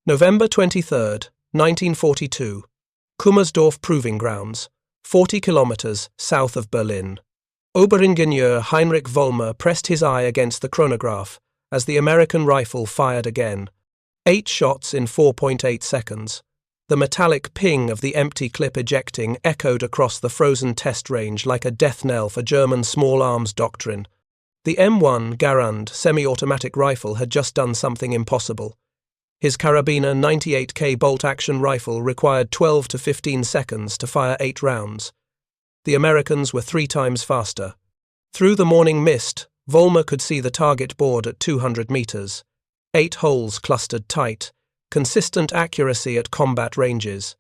November 23, 1942. Kummersdorf Proving Grounds, 40 kilometers south of Berlin. Oberingenieur Heinrich Vollmer pressed his eye against the chronograph as the American rifle fired again. 8 shots in 4.8 seconds. The metallic ping of the empty clip ejecting echoed across the frozen test range like a death knell for German small arms doctrine. The M1 Garand semi-automatic rifle had just done something impossible. His Karabiner 98k bolt-action rifle required 12 to 15 seconds to fire 8 rounds. The Americans were 3 times faster. Through the morning mist, Vollmer could see the target board at 200 meters. 8 holes clustered tight, consistent accuracy at combat ranges.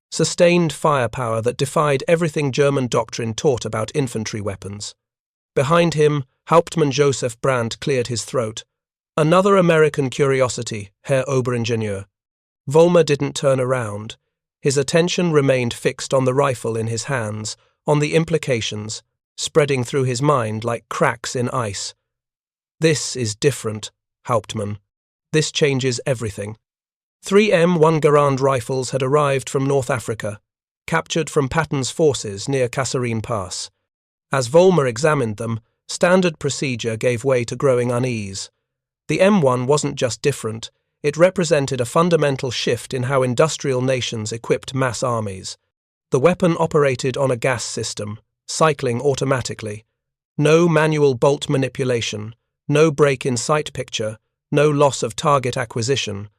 Sustained firepower that defied everything German doctrine taught about infantry weapons. Behind him, Hauptmann Josef Brandt cleared his throat. Another American curiosity, Herr Oberingenieur. Vollmer didn't turn around. His attention remained fixed on the rifle in his hands, on the implications, spreading through his mind like cracks in ice. This is different, Hauptmann. This changes everything. 3 M1 Garand rifles had arrived from North Africa, captured from Patton's forces near Kasserine Pass. As Vollmer examined them, standard procedure gave way to growing unease. The M1 wasn't just different, it represented a fundamental shift in how industrial nations equipped mass armies. The weapon operated on a gas system, cycling automatically. No manual bolt manipulation, no break in sight picture, no loss of target acquisition.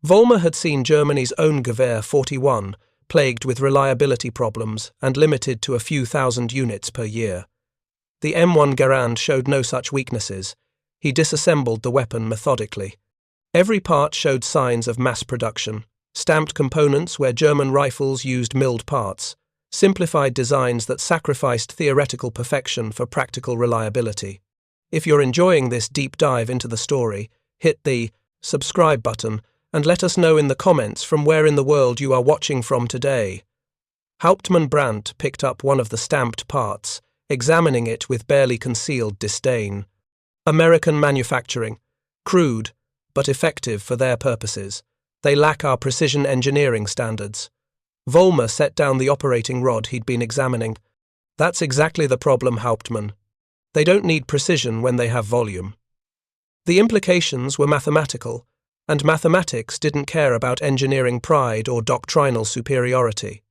Vollmer had seen Germany's own Gewehr 41, plagued with reliability problems and limited to a few thousand units per year. The M1 Garand showed no such weaknesses. He disassembled the weapon methodically. Every part showed signs of mass production. Stamped components where German rifles used milled parts. Simplified designs that sacrificed theoretical perfection for practical reliability. If you're enjoying this deep dive into the story, hit the subscribe button and let us know in the comments from where in the world you are watching from today. Hauptmann Brandt picked up one of the stamped parts, examining it with barely concealed disdain. American manufacturing. Crude, but effective for their purposes. They lack our precision engineering standards. Vollmer set down the operating rod he'd been examining. That's exactly the problem, Hauptmann. They don't need precision when they have volume. The implications were mathematical, and mathematics didn't care about engineering pride or doctrinal superiority.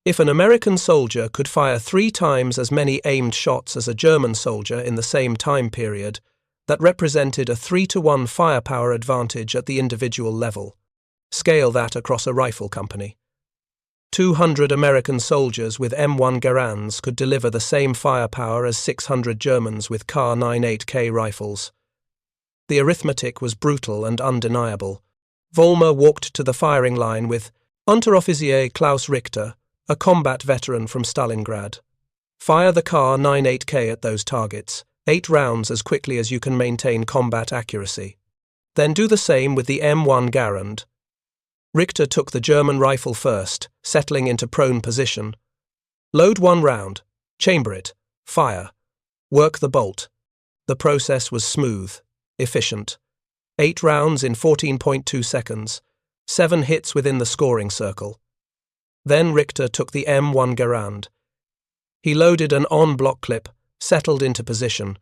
If an American soldier could fire 3 times as many aimed shots as a German soldier in the same time period, that represented a 3-to-1 firepower advantage at the individual level. Scale that across a rifle company. 200 American soldiers with M1 Garands could deliver the same firepower as 600 Germans with Kar98k rifles. The arithmetic was brutal and undeniable. Vollmer walked to the firing line with Unteroffizier Klaus Richter, a combat veteran from Stalingrad. Fire the Kar98k at those targets, 8 rounds as quickly as you can maintain combat accuracy. Then do the same with the M1 Garand. Richter took the German rifle first, settling into prone position. Load 1 round, chamber it, fire. Work the bolt. The process was smooth, efficient. 8 rounds in 14.2 seconds, 7 hits within the scoring circle. Then Richter took the M1 Garand. He loaded an on-block clip, settled into position.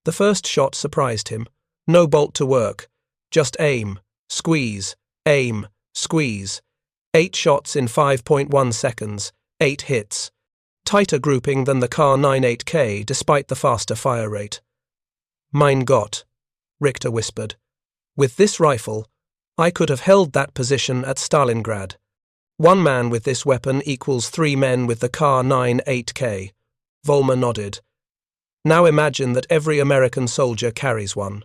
The first shot surprised him. No bolt to work. Just aim, squeeze, aim, squeeze. 8 shots in 5.1 seconds, 8 hits. Tighter grouping than the Kar98k despite the faster fire rate. Mein Gott, Richter whispered. With this rifle, I could have held that position at Stalingrad. 1 man with this weapon equals 3 men with the Kar98k. Vollmer nodded. Now imagine that every American soldier carries one.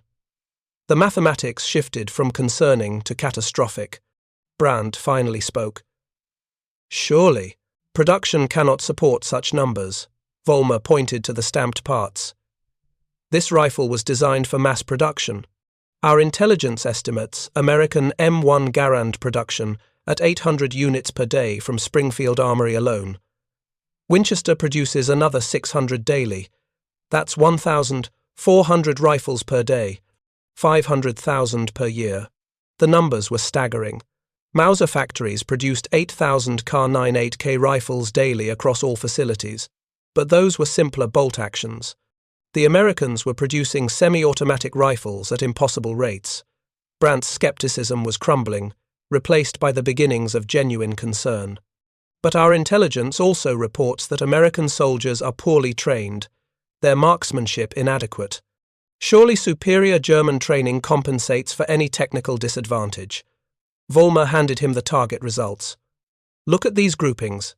The mathematics shifted from concerning to catastrophic. Brandt finally spoke. Surely, production cannot support such numbers. Vollmer pointed to the stamped parts. This rifle was designed for mass production. Our intelligence estimates American M1 Garand production at 800 units per day from Springfield Armory alone. Winchester produces another 600 daily. That's 1,400 rifles per day, 500,000 per year. The numbers were staggering. Mauser factories produced 8,000 Kar98k rifles daily across all facilities, but those were simpler bolt actions. The Americans were producing semi-automatic rifles at impossible rates. Brandt's skepticism was crumbling, replaced by the beginnings of genuine concern. But our intelligence also reports that American soldiers are poorly trained, their marksmanship inadequate. Surely superior German training compensates for any technical disadvantage. Vollmer handed him the target results. Look at these groupings.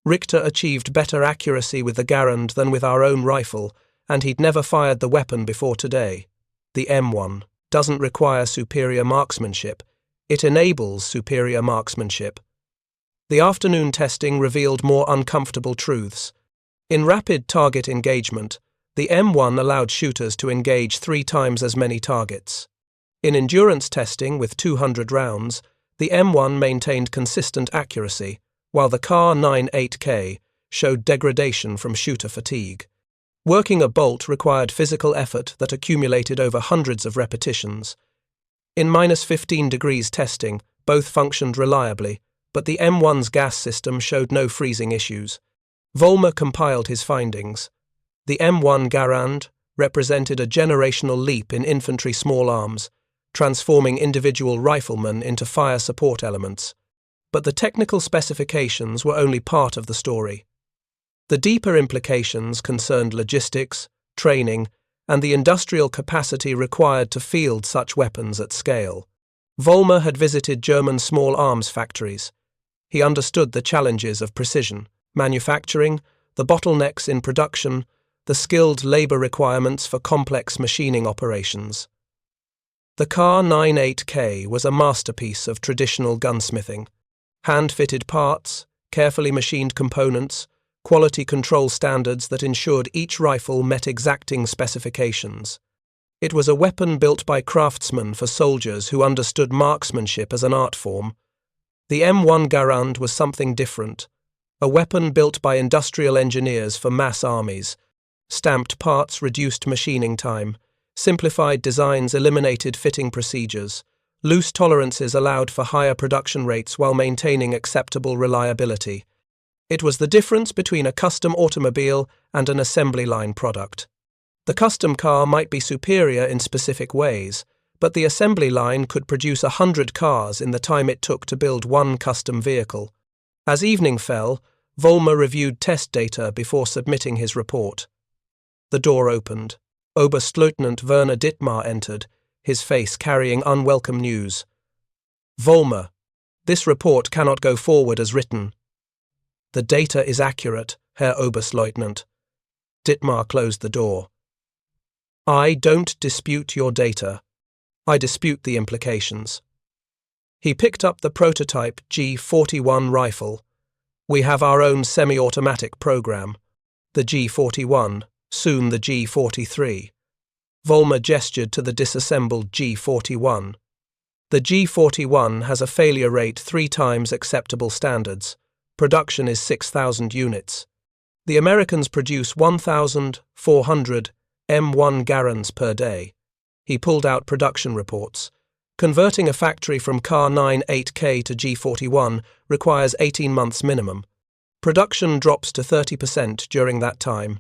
Richter achieved better accuracy with the Garand than with our own rifle, and he'd never fired the weapon before today. The M1 doesn't require superior marksmanship. It enables superior marksmanship. The afternoon testing revealed more uncomfortable truths. In rapid target engagement, the M1 allowed shooters to engage 3 times as many targets. In endurance testing with 200 rounds, the M1 maintained consistent accuracy, while the Kar98k showed degradation from shooter fatigue. Working a bolt required physical effort that accumulated over hundreds of repetitions. In -15 degrees testing, both functioned reliably, but the M1's gas system showed no freezing issues. Vollmer compiled his findings. The M1 Garand represented a generational leap in infantry small arms, transforming individual riflemen into fire support elements. But the technical specifications were only part of the story. The deeper implications concerned logistics, training, and the industrial capacity required to field such weapons at scale. Vollmer had visited German small arms factories. He understood the challenges of precision, manufacturing, the bottlenecks in production, the skilled labor requirements for complex machining operations. The Kar98k was a masterpiece of traditional gunsmithing. Hand-fitted parts, carefully machined components, quality control standards that ensured each rifle met exacting specifications. It was a weapon built by craftsmen for soldiers who understood marksmanship as an art form. The M1 Garand was something different, a weapon built by industrial engineers for mass armies. Stamped parts reduced machining time, simplified designs eliminated fitting procedures, loose tolerances allowed for higher production rates while maintaining acceptable reliability. It was the difference between a custom automobile and an assembly line product. The custom car might be superior in specific ways, but the assembly line could produce 100 cars in the time it took to build one custom vehicle. As evening fell, Vollmer reviewed test data before submitting his report. The door opened. Oberstleutnant Werner Dittmar entered, his face carrying unwelcome news. Vollmer, this report cannot go forward as written. The data is accurate, Herr Oberstleutnant. Dittmar closed the door. I don't dispute your data. I dispute the implications. He picked up the prototype G41 rifle. We have our own semi-automatic program. The G41, soon the G43. Vollmer gestured to the disassembled G41. The G41 has a failure rate 3 times acceptable standards. Production is 6,000 units. The Americans produce 1,400 M1 Garands per day. He pulled out production reports. Converting a factory from Kar98k to G41 requires 18 months minimum. Production drops to 30% during that time.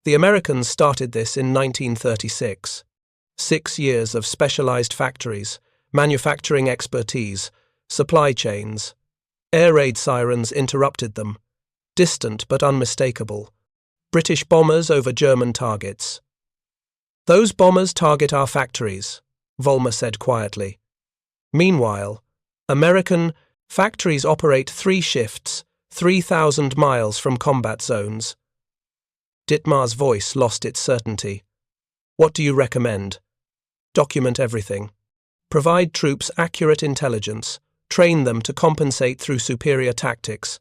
The Americans started this in 1936. 6 years of specialized factories, manufacturing expertise, supply chains. Air raid sirens interrupted them. Distant but unmistakable. British bombers over German targets. Those bombers target our factories, Vollmer said quietly. Meanwhile, American factories operate 3 shifts, 3,000 miles from combat zones. Dittmar's voice lost its certainty. What do you recommend? Document everything. Provide troops accurate intelligence. Train them to compensate through superior tactics.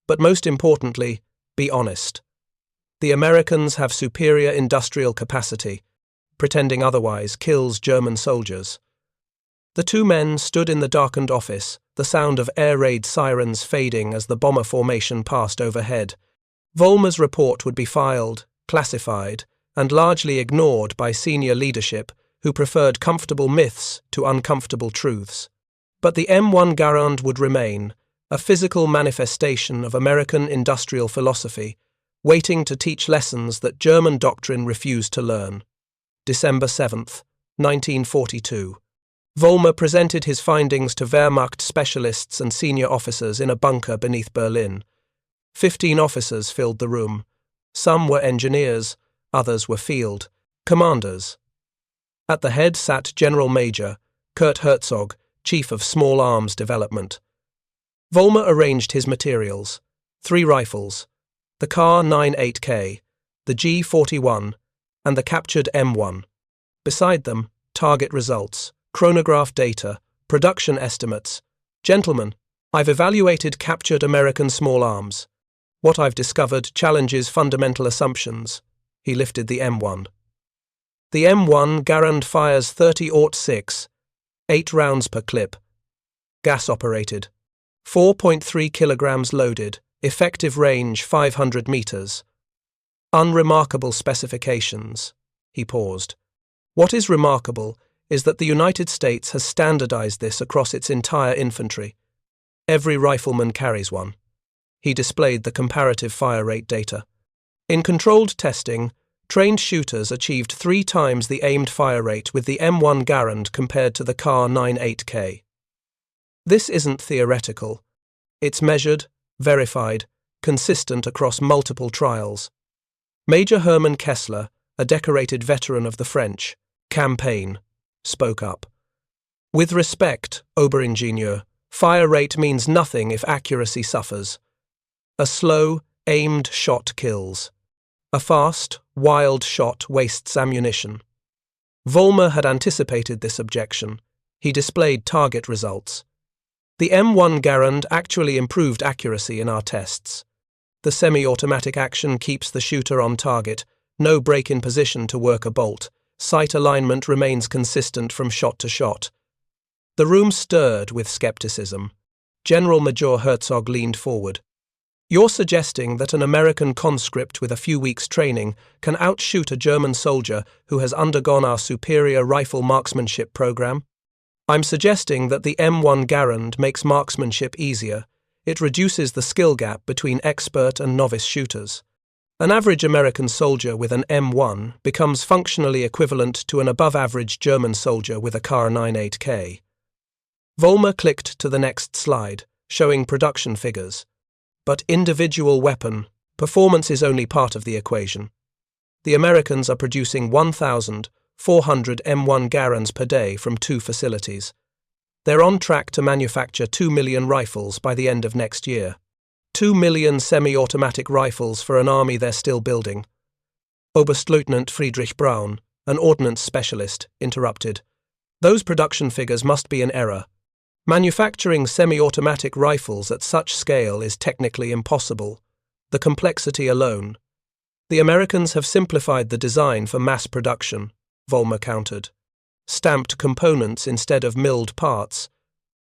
But most importantly, be honest. The Americans have superior industrial capacity. Pretending otherwise kills German soldiers. The 2 men stood in the darkened office, the sound of air raid sirens fading as the bomber formation passed overhead. Vollmer's report would be filed, classified, and largely ignored by senior leadership who preferred comfortable myths to uncomfortable truths. But the M1 Garand would remain, a physical manifestation of American industrial philosophy, waiting to teach lessons that German doctrine refused to learn. December 7, 1942. Vollmer presented his findings to Wehrmacht specialists and senior officers in a bunker beneath Berlin. 15 officers filled the room. Some were engineers, others were field commanders. At the head sat General Major Kurt Herzog, Chief of Small Arms Development. Vollmer arranged his materials: 3 rifles, the Kar98k, the G41, and the captured M1. Beside them, target results, chronograph data, production estimates. Gentlemen, I've evaluated captured American small arms. What I've discovered challenges fundamental assumptions. He lifted the M1. The M1 Garand fires 30-06, 8 rounds per clip. Gas-operated. 4.3 kilograms loaded, effective range 500 meters. Unremarkable specifications. He paused. What is remarkable is that the United States has standardized this across its entire infantry. Every rifleman carries one. He displayed the comparative fire rate data. In controlled testing, trained shooters achieved 3 times the aimed fire rate with the M1 Garand compared to the Kar98k. This isn't theoretical. It's measured, verified, consistent across multiple trials. Major Hermann Kessler, a decorated veteran of the French campaign, spoke up. With respect, Oberingenieur, fire rate means nothing if accuracy suffers. A slow, aimed shot kills. A fast, wild shot wastes ammunition. Vollmer had anticipated this objection. He displayed target results. The M1 Garand actually improved accuracy in our tests. The semi-automatic action keeps the shooter on target, no break in position to work a bolt. Sight alignment remains consistent from shot to shot. The room stirred with skepticism. General Major Herzog leaned forward. You're suggesting that an American conscript with a few weeks' training can outshoot a German soldier who has undergone our superior rifle marksmanship program? I'm suggesting that the M1 Garand makes marksmanship easier. It reduces the skill gap between expert and novice shooters. An average American soldier with an M1 becomes functionally equivalent to an above-average German soldier with a Kar98k. Vollmer clicked to the next slide, showing production figures. But individual weapon performance is only part of the equation. The Americans are producing 1,400 M1 Garands per day from 2 facilities. They're on track to manufacture 2 million rifles by the end of next year. 2 million semi-automatic rifles for an army they're still building. Oberstleutnant Friedrich Braun, an ordnance specialist, interrupted. Those production figures must be in error. Manufacturing semi-automatic rifles at such scale is technically impossible. The complexity alone. The Americans have simplified the design for mass production, Vollmer countered. Stamped components instead of milled parts.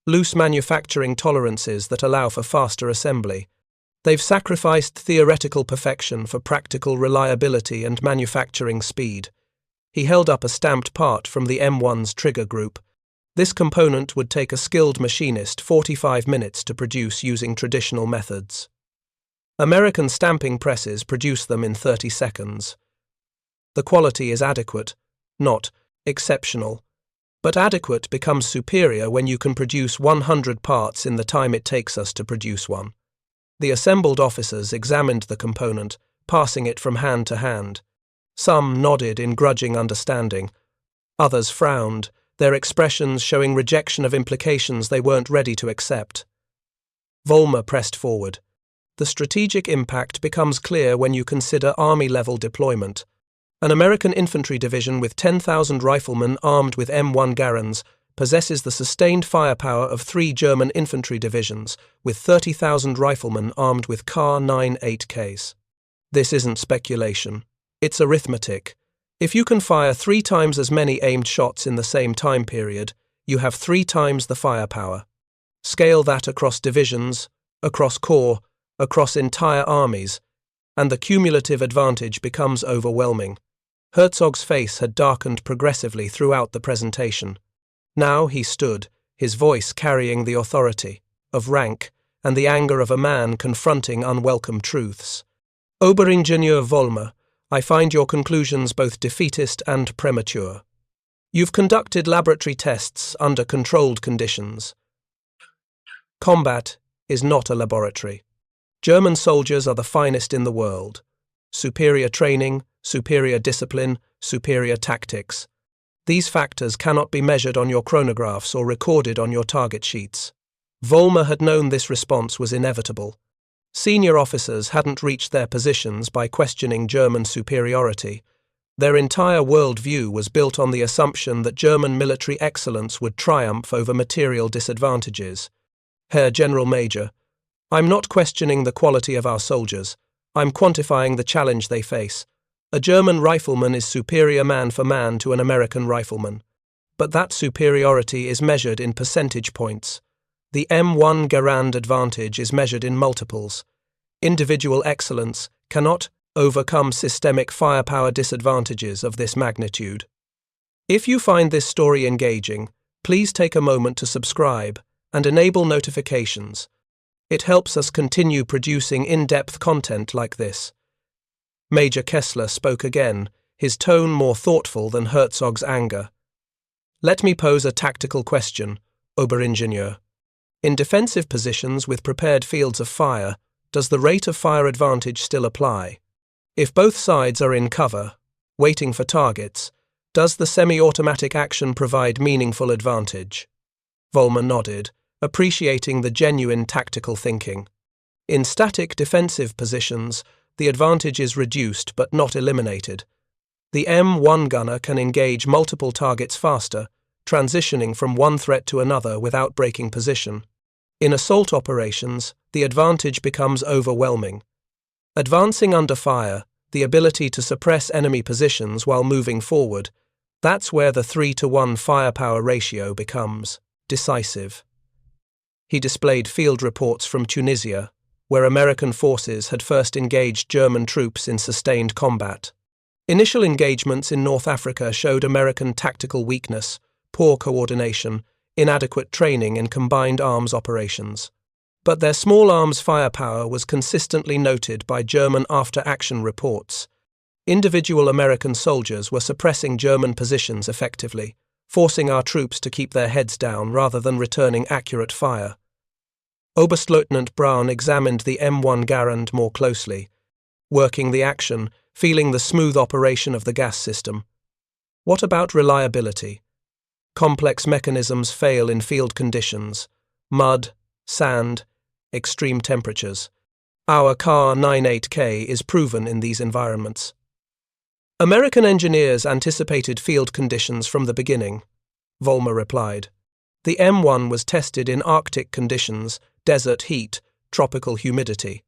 Loose manufacturing tolerances that allow for faster assembly. They've sacrificed theoretical perfection for practical reliability and manufacturing speed. He held up a stamped part from the M1's trigger group. This component would take a skilled machinist 45 minutes to produce using traditional methods. American stamping presses produce them in 30 seconds. The quality is adequate, not exceptional. But adequate becomes superior when you can produce 100 parts in the time it takes us to produce one. The assembled officers examined the component, passing it from hand to hand. Some nodded in grudging understanding. Others frowned, their expressions showing rejection of implications they weren't ready to accept. Vollmer pressed forward. The strategic impact becomes clear when you consider army-level deployment. An American infantry division with 10,000 riflemen armed with M1 Garands possesses the sustained firepower of 3 German infantry divisions with 30,000 riflemen armed with Kar98ks. This isn't speculation. It's arithmetic. If you can fire 3 times as many aimed shots in the same time period, you have 3 times the firepower. Scale that across divisions, across corps, across entire armies, and the cumulative advantage becomes overwhelming. Herzog's face had darkened progressively throughout the presentation. Now he stood, his voice carrying the authority of rank and the anger of a man confronting unwelcome truths. Oberingenieur Vollmer, I find your conclusions both defeatist and premature. You've conducted laboratory tests under controlled conditions. Combat is not a laboratory. German soldiers are the finest in the world. Superior training, superior discipline, superior tactics. These factors cannot be measured on your chronographs or recorded on your target sheets. Vollmer had known this response was inevitable. Senior officers hadn't reached their positions by questioning German superiority. Their entire worldview was built on the assumption that German military excellence would triumph over material disadvantages. Herr General Major, I'm not questioning the quality of our soldiers. I'm quantifying the challenge they face. A German rifleman is superior man for man to an American rifleman. But that superiority is measured in percentage points. The M1 Garand advantage is measured in multiples. Individual excellence cannot overcome systemic firepower disadvantages of this magnitude. If you find this story engaging, please take a moment to subscribe and enable notifications. It helps us continue producing in-depth content like this. Major Kessler spoke again, his tone more thoughtful than Herzog's anger. Let me pose a tactical question, Oberingenieur. In defensive positions with prepared fields of fire, does the rate of fire advantage still apply? If both sides are in cover, waiting for targets, does the semi-automatic action provide meaningful advantage? Vollmer nodded, appreciating the genuine tactical thinking. In static defensive positions, the advantage is reduced but not eliminated. The M1 gunner can engage multiple targets faster, transitioning from one threat to another without breaking position. In assault operations, the advantage becomes overwhelming. Advancing under fire, the ability to suppress enemy positions while moving forward, that's where the 3-to-1 firepower ratio becomes decisive. He displayed field reports from Tunisia, where American forces had first engaged German troops in sustained combat. Initial engagements in North Africa showed American tactical weakness, poor coordination, inadequate training in combined arms operations. But their small arms firepower was consistently noted by German after-action reports. Individual American soldiers were suppressing German positions effectively, forcing our troops to keep their heads down rather than returning accurate fire. Oberstleutnant Braun examined the M1 Garand more closely, working the action, feeling the smooth operation of the gas system. What about reliability? Complex mechanisms fail in field conditions, mud, sand, extreme temperatures. Our Kar98k is proven in these environments. American engineers anticipated field conditions from the beginning, Vollmer replied. The M1 was tested in Arctic conditions, desert heat, tropical humidity.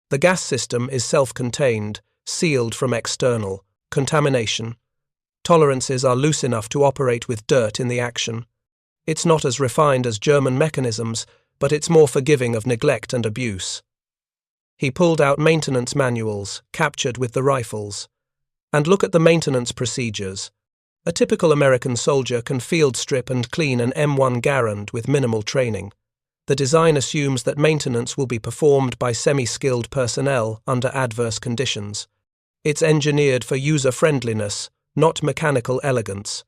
The gas system is self-contained, sealed from external contamination. Tolerances are loose enough to operate with dirt in the action. It's not as refined as German mechanisms, but it's more forgiving of neglect and abuse. He pulled out maintenance manuals, captured with the rifles. And look at the maintenance procedures. A typical American soldier can field strip and clean an M1 Garand with minimal training. The design assumes that maintenance will be performed by semi-skilled personnel under adverse conditions. It's engineered for user-friendliness, not mechanical elegance.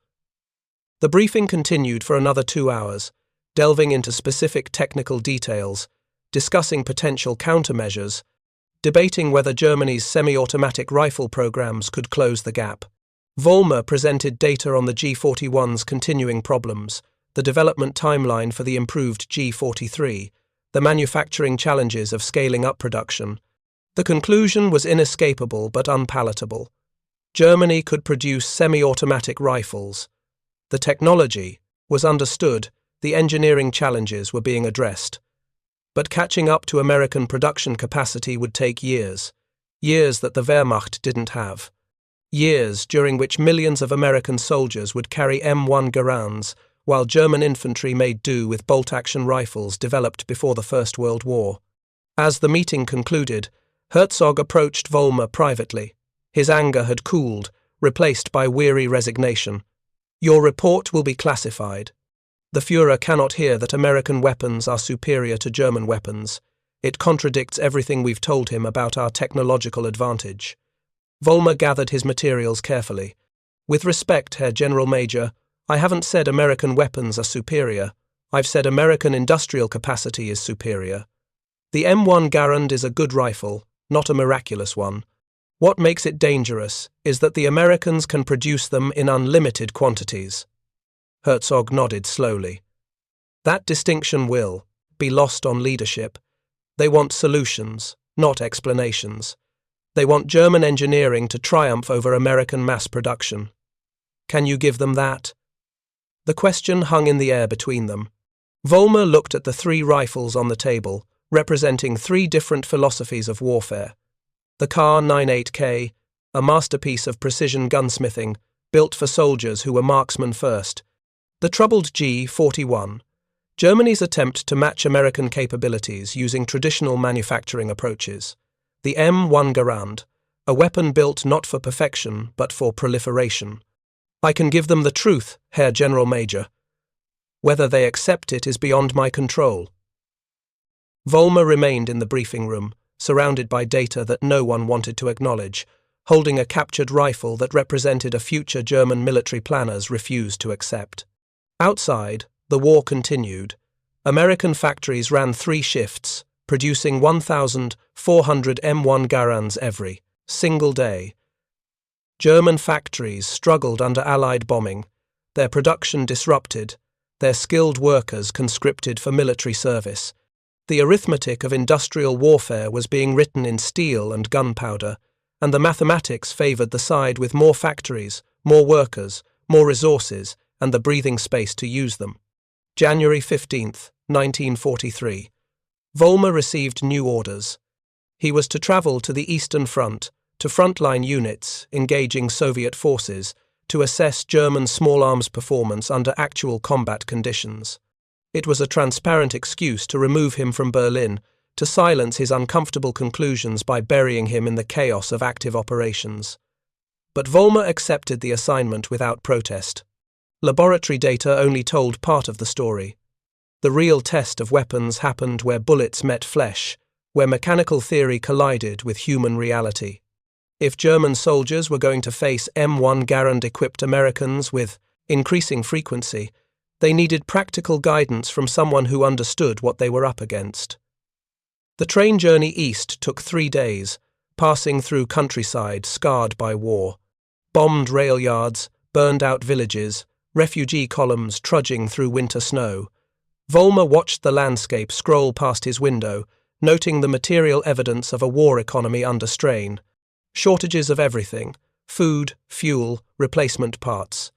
The briefing continued for another 2 hours, delving into specific technical details, discussing potential countermeasures, debating whether Germany's semi-automatic rifle programs could close the gap. Vollmer presented data on the G41's continuing problems, the development timeline for the improved G43, the manufacturing challenges of scaling up production. The conclusion was inescapable but unpalatable. Germany could produce semi-automatic rifles. The technology was understood, the engineering challenges were being addressed. But catching up to American production capacity would take years. Years that the Wehrmacht didn't have. Years during which millions of American soldiers would carry M1 Garands, while German infantry made do with bolt-action rifles developed before the First World War. As the meeting concluded, Herzog approached Vollmer privately. His anger had cooled, replaced by weary resignation. "Your report will be classified. The Führer cannot hear that American weapons are superior to German weapons. It contradicts everything we've told him about our technological advantage. Vollmer gathered his materials carefully. With respect, Herr General Major, I haven't said American weapons are superior. I've said American industrial capacity is superior. The M1 Garand is a good rifle, not a miraculous one. What makes it dangerous is that the Americans can produce them in unlimited quantities. Herzog nodded slowly. That distinction will be lost on leadership. They want solutions, not explanations. They want German engineering to triumph over American mass production. Can you give them that? The question hung in the air between them. Vollmer looked at the three rifles on the table, representing three different philosophies of warfare. The Kar98k, a masterpiece of precision gunsmithing, built for soldiers who were marksmen first. The troubled G41, Germany's attempt to match American capabilities using traditional manufacturing approaches. The M1 Garand, a weapon built not for perfection but for proliferation. I can give them the truth, Herr General Major. Whether they accept it is beyond my control. Vollmer remained in the briefing room, surrounded by data that no one wanted to acknowledge, holding a captured rifle that represented a future German military planners refused to accept. Outside, the war continued. American factories ran 3 shifts, producing 1,400 M1 Garands every single day. German factories struggled under Allied bombing, their production disrupted, their skilled workers conscripted for military service. The arithmetic of industrial warfare was being written in steel and gunpowder, and the mathematics favoured the side with more factories, more workers, more resources, and the breathing space to use them. January 15, 1943. Vollmer received new orders. He was to travel to the Eastern Front, to frontline units engaging Soviet forces, to assess German small arms performance under actual combat conditions. It was a transparent excuse to remove him from Berlin, to silence his uncomfortable conclusions by burying him in the chaos of active operations. But Vollmer accepted the assignment without protest. Laboratory data only told part of the story. The real test of weapons happened where bullets met flesh, where mechanical theory collided with human reality. If German soldiers were going to face M1 Garand-equipped Americans with increasing frequency, they needed practical guidance from someone who understood what they were up against. The train journey east took 3 days, passing through countryside scarred by war. Bombed rail yards, burned-out villages, refugee columns trudging through winter snow. Vollmer watched the landscape scroll past his window, noting the material evidence of a war economy under strain. Shortages of everything: food, fuel, replacement parts.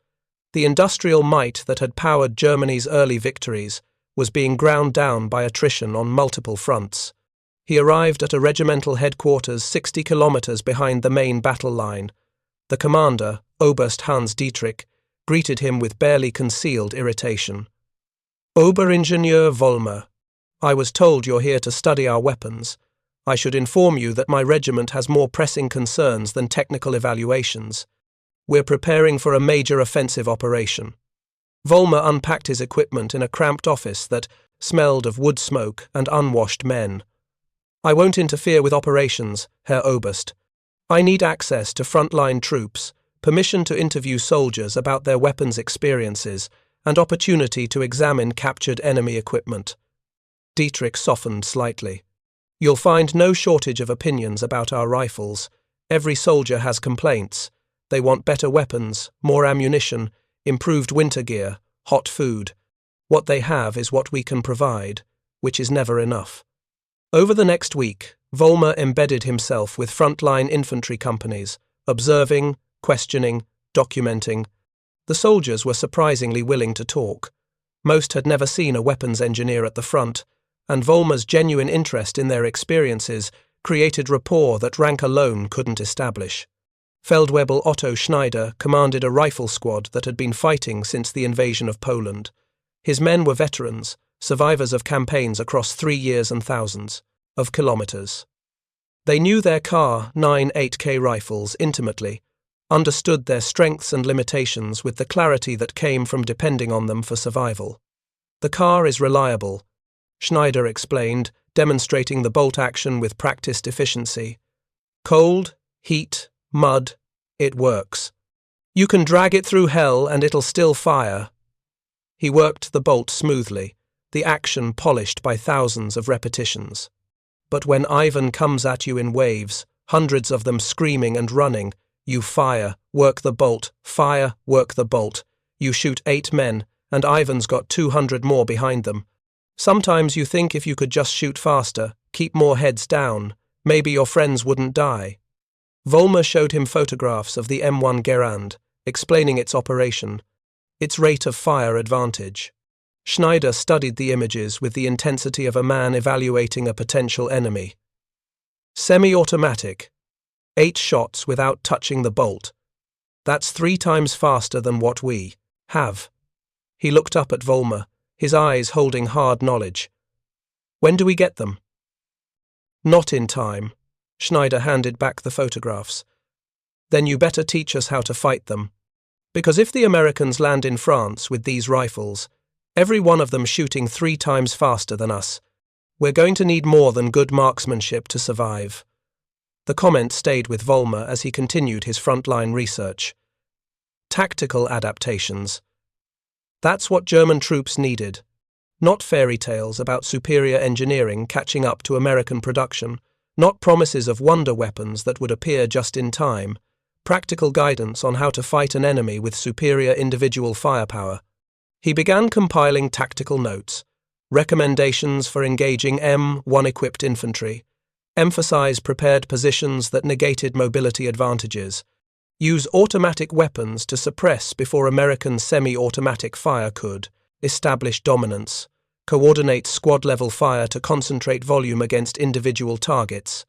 The industrial might that had powered Germany's early victories was being ground down by attrition on multiple fronts. He arrived at a regimental headquarters 60 kilometers behind the main battle line. The commander, Oberst Hans Dietrich, greeted him with barely concealed irritation. Oberingenieur Vollmer, I was told you're here to study our weapons. I should inform you that my regiment has more pressing concerns than technical evaluations. We're preparing for a major offensive operation. Vollmer unpacked his equipment in a cramped office that smelled of wood smoke and unwashed men. I won't interfere with operations, Herr Oberst. I need access to frontline troops, permission to interview soldiers about their weapons experiences, and opportunity to examine captured enemy equipment. Dietrich softened slightly. You'll find no shortage of opinions about our rifles. Every soldier has complaints. They want better weapons, more ammunition, improved winter gear, hot food. What they have is what we can provide, which is never enough. Over the next week, Vollmer embedded himself with frontline infantry companies, observing, questioning, documenting. The soldiers were surprisingly willing to talk. Most had never seen a weapons engineer at the front, and Vollmer's genuine interest in their experiences created rapport that rank alone couldn't establish. Feldwebel Otto Schneider commanded a rifle squad that had been fighting since the invasion of Poland. His men were veterans, survivors of campaigns across 3 years and thousands of kilometers. They knew their Kar98k rifles intimately, understood their strengths and limitations with the clarity that came from depending on them for survival. The car is reliable, Schneider explained, demonstrating the bolt action with practiced efficiency. Cold, heat, mud, it works. You can drag it through hell and it'll still fire. He worked the bolt smoothly, the action polished by thousands of repetitions. But when Ivan comes at you in waves, hundreds of them screaming and running, you fire, work the bolt, fire, work the bolt. You shoot 8 men, and Ivan's got 200 more behind them. Sometimes you think if you could just shoot faster, keep more heads down, maybe your friends wouldn't die. Vollmer showed him photographs of the M1 Garand, explaining its operation, its rate of fire advantage. Schneider studied the images with the intensity of a man evaluating a potential enemy. Semi-automatic, 8 shots without touching the bolt. That's 3 times faster than what we have. He looked up at Vollmer, his eyes holding hard knowledge. When do we get them? Not in time. Schneider handed back the photographs. Then you better teach us how to fight them. Because if the Americans land in France with these rifles, every one of them shooting 3 times faster than us, we're going to need more than good marksmanship to survive. The comment stayed with Vollmer as he continued his frontline research. Tactical adaptations. That's what German troops needed. Not fairy tales about superior engineering catching up to American production, not promises of wonder weapons that would appear just in time, practical guidance on how to fight an enemy with superior individual firepower. He began compiling tactical notes, recommendations for engaging M1 equipped infantry, emphasize prepared positions that negated mobility advantages, use automatic weapons to suppress before American semi-automatic fire could, establish dominance, coordinate squad-level fire to concentrate volume against individual targets,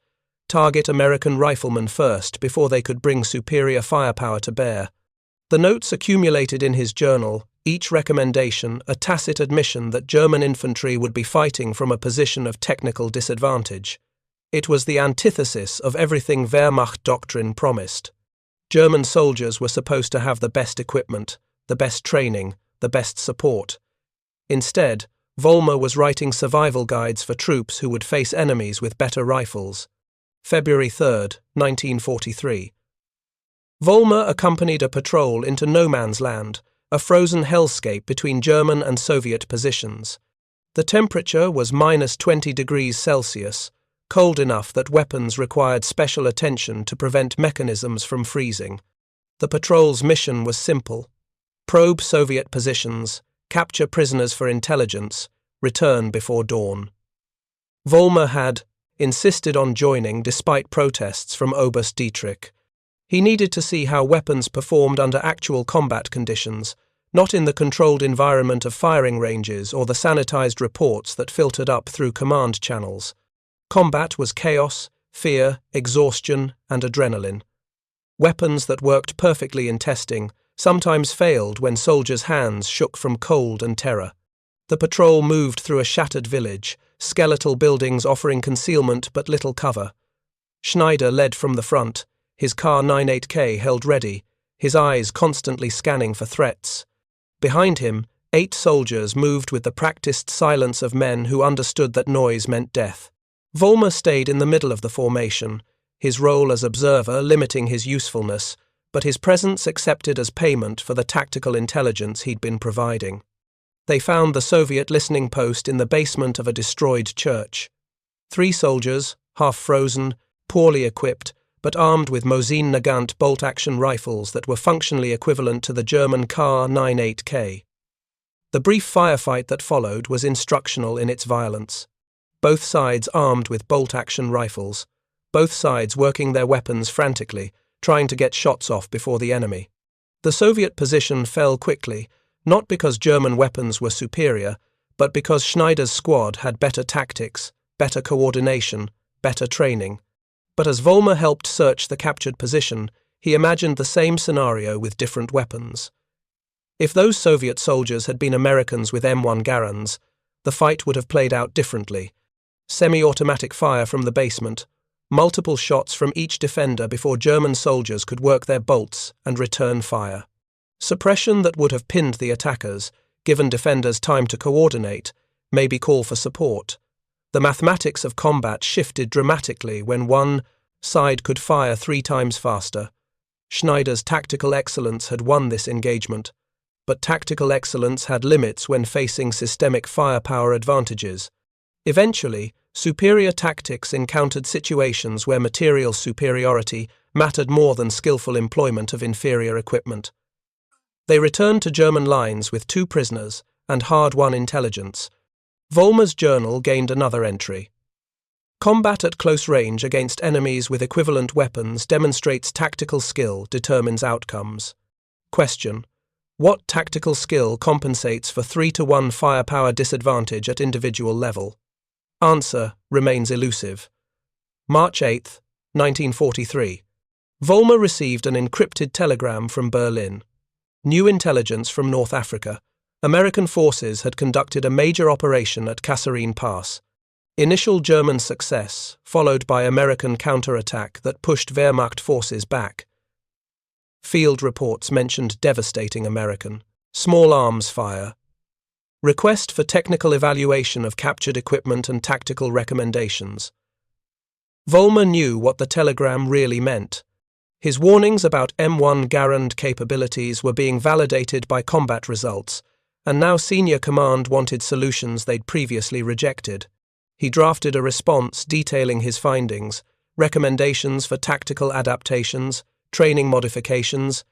target American riflemen first before they could bring superior firepower to bear. The notes accumulated in his journal, each recommendation a tacit admission that German infantry would be fighting from a position of technical disadvantage. It was the antithesis of everything Wehrmacht doctrine promised. German soldiers were supposed to have the best equipment, the best training, the best support. Instead, Vollmer was writing survival guides for troops who would face enemies with better rifles. February 3, 1943. Vollmer accompanied a patrol into no man's land, a frozen hellscape between German and Soviet positions. The temperature was -20 degrees Celsius, cold enough that weapons required special attention to prevent mechanisms from freezing. The patrol's mission was simple: probe Soviet positions, capture prisoners for intelligence, return before dawn. Vollmer had insisted on joining despite protests from Oberst Dietrich. He needed to see how weapons performed under actual combat conditions, not in the controlled environment of firing ranges or the sanitized reports that filtered up through command channels. Combat was chaos, fear, exhaustion, and adrenaline. Weapons that worked perfectly in testing sometimes failed when soldiers' hands shook from cold and terror. The patrol moved through a shattered village, skeletal buildings offering concealment but little cover. Schneider led from the front, his Kar98k held ready, his eyes constantly scanning for threats. Behind him, 8 soldiers moved with the practiced silence of men who understood that noise meant death. Vollmer stayed in the middle of the formation, his role as observer limiting his usefulness, but his presence accepted as payment for the tactical intelligence he'd been providing. They found the Soviet listening post in the basement of a destroyed church. 3 soldiers, half-frozen, poorly equipped, but armed with Mosin Nagant bolt-action rifles that were functionally equivalent to the German Kar98k. The brief firefight that followed was instructional in its violence. Both sides armed with bolt-action rifles, both sides working their weapons frantically, trying to get shots off before the enemy. The Soviet position fell quickly, not because German weapons were superior, but because Schneider's squad had better tactics, better coordination, better training. But as Vollmer helped search the captured position, he imagined the same scenario with different weapons. If those Soviet soldiers had been Americans with M1 Garands, the fight would have played out differently. Semi-automatic fire from the basement, multiple shots from each defender before German soldiers could work their bolts and return fire. Suppression that would have pinned the attackers, given defenders time to coordinate, maybe call for support. The mathematics of combat shifted dramatically when one side could fire 3 times faster. Schneider's tactical excellence had won this engagement, but tactical excellence had limits when facing systemic firepower advantages. Eventually, superior tactics encountered situations where material superiority mattered more than skillful employment of inferior equipment. They returned to German lines with 2 prisoners and hard-won intelligence. Vollmer's journal gained another entry. Combat at close range against enemies with equivalent weapons demonstrates tactical skill, determines outcomes. Question: what tactical skill compensates for 3-to-1 firepower disadvantage at individual level? Answer remains elusive. March 8, 1943. Vollmer received an encrypted telegram from Berlin. New intelligence from North Africa. American forces had conducted a major operation at Kasserine Pass. Initial German success, followed by American counterattack that pushed Wehrmacht forces back. Field reports mentioned devastating American small arms fire. Request for technical evaluation of captured equipment and tactical recommendations. Vollmer knew what the telegram really meant. His warnings about M1 Garand capabilities were being validated by combat results, and now senior command wanted solutions they'd previously rejected. He drafted a response detailing his findings, recommendations for tactical adaptations, training modifications,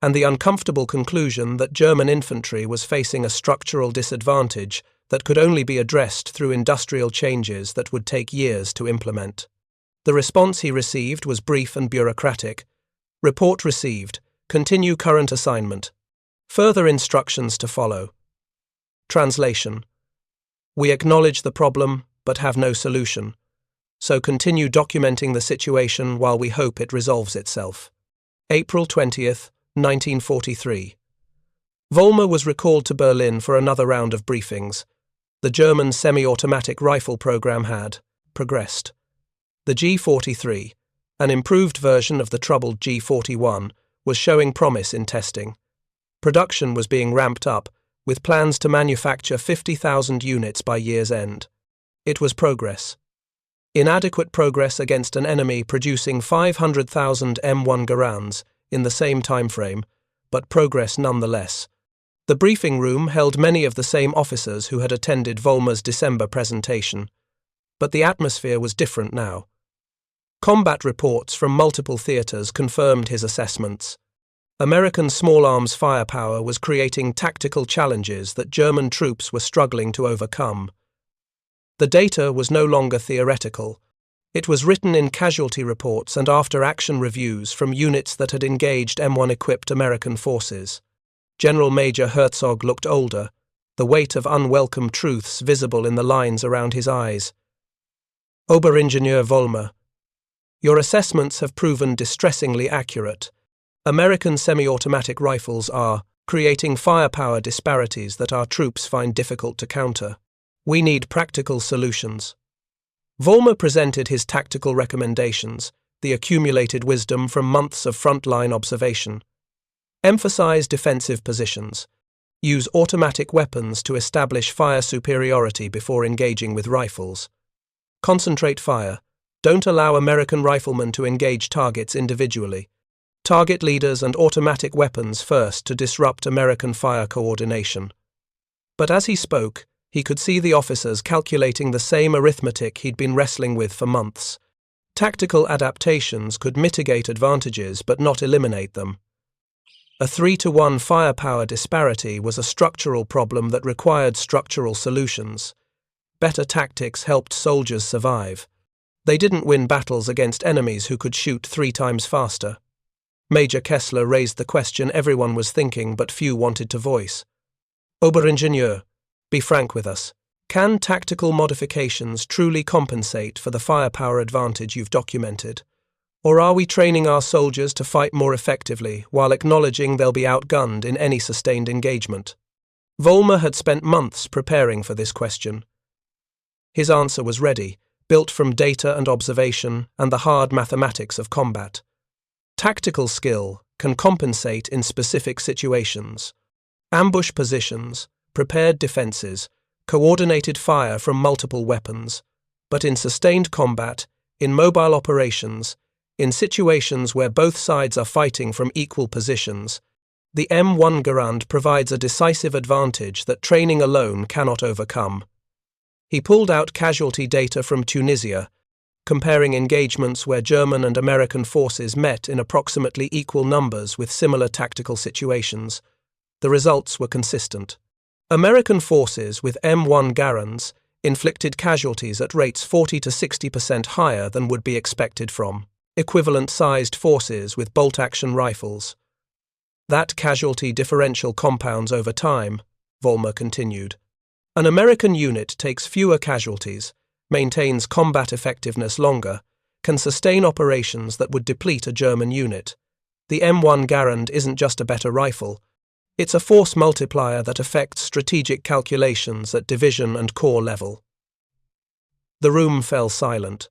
and the uncomfortable conclusion that German infantry was facing a structural disadvantage that could only be addressed through industrial changes that would take years to implement. The response he received was brief and bureaucratic. Report received. Continue current assignment. Further instructions to follow. Translation: we acknowledge the problem, but have no solution. So continue documenting the situation while we hope it resolves itself. April 20th, 1943. Vollmer was recalled to Berlin for another round of briefings. The German semi-automatic rifle program had progressed. The G43, an improved version of the troubled G41, was showing promise in testing. Production was being ramped up, with plans to manufacture 50,000 units by year's end. It was progress. Inadequate progress against an enemy producing 500,000 M1 Garands in the same time frame, but progress nonetheless. The briefing room held many of the same officers who had attended Vollmer's December presentation, but the atmosphere was different now. Combat reports from multiple theaters confirmed his assessments. American small arms firepower was creating tactical challenges that German troops were struggling to overcome. The data was no longer theoretical. It was written in casualty reports and after-action reviews from units that had engaged M1-equipped American forces. General Major Herzog looked older, the weight of unwelcome truths visible in the lines around his eyes. Oberingenieur Vollmer: your assessments have proven distressingly accurate. American semi-automatic rifles are creating firepower disparities that our troops find difficult to counter. We need practical solutions. Vollmer presented his tactical recommendations, the accumulated wisdom from months of frontline observation. Emphasize defensive positions. Use automatic weapons to establish fire superiority before engaging with rifles. Concentrate fire. Don't allow American riflemen to engage targets individually. Target leaders and automatic weapons first to disrupt American fire coordination. But as he spoke, he could see the officers calculating the same arithmetic he'd been wrestling with for months. Tactical adaptations could mitigate advantages but not eliminate them. A 3-to-1 firepower disparity was a structural problem that required structural solutions. Better tactics helped soldiers survive. They didn't win battles against enemies who could shoot 3 times faster. Major Kessler raised the question everyone was thinking but few wanted to voice. Oberingenieur, be frank with us. Can tactical modifications truly compensate for the firepower advantage you've documented? Or are we training our soldiers to fight more effectively while acknowledging they'll be outgunned in any sustained engagement? Vollmer had spent months preparing for this question. His answer was ready, built from data and observation and the hard mathematics of combat. Tactical skill can compensate in specific situations. Ambush positions, prepared defenses, coordinated fire from multiple weapons, but in sustained combat, in mobile operations, in situations where both sides are fighting from equal positions, the M1 Garand provides a decisive advantage that training alone cannot overcome. He pulled out casualty data from Tunisia, comparing engagements where German and American forces met in approximately equal numbers with similar tactical situations. The results were consistent. American forces with M1 Garands inflicted casualties at rates 40 to 60% higher than would be expected from equivalent-sized forces with bolt-action rifles. That casualty differential compounds over time, Vollmer continued. An American unit takes fewer casualties, maintains combat effectiveness longer, can sustain operations that would deplete a German unit. The M1 Garand isn't just a better rifle, it's a force multiplier that affects strategic calculations at division and corps level. The room fell silent.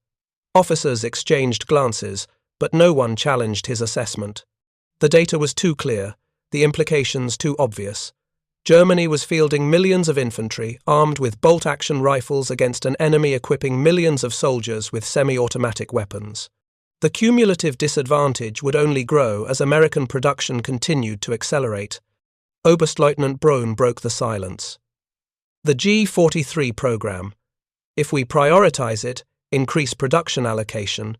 Officers exchanged glances, but no one challenged his assessment. The data was too clear, the implications too obvious. Germany was fielding millions of infantry armed with bolt-action rifles against an enemy equipping millions of soldiers with semi-automatic weapons. The cumulative disadvantage would only grow as American production continued to accelerate. Oberstleutnant Braun broke the silence. The G43 program. If we prioritize it, increase production allocation,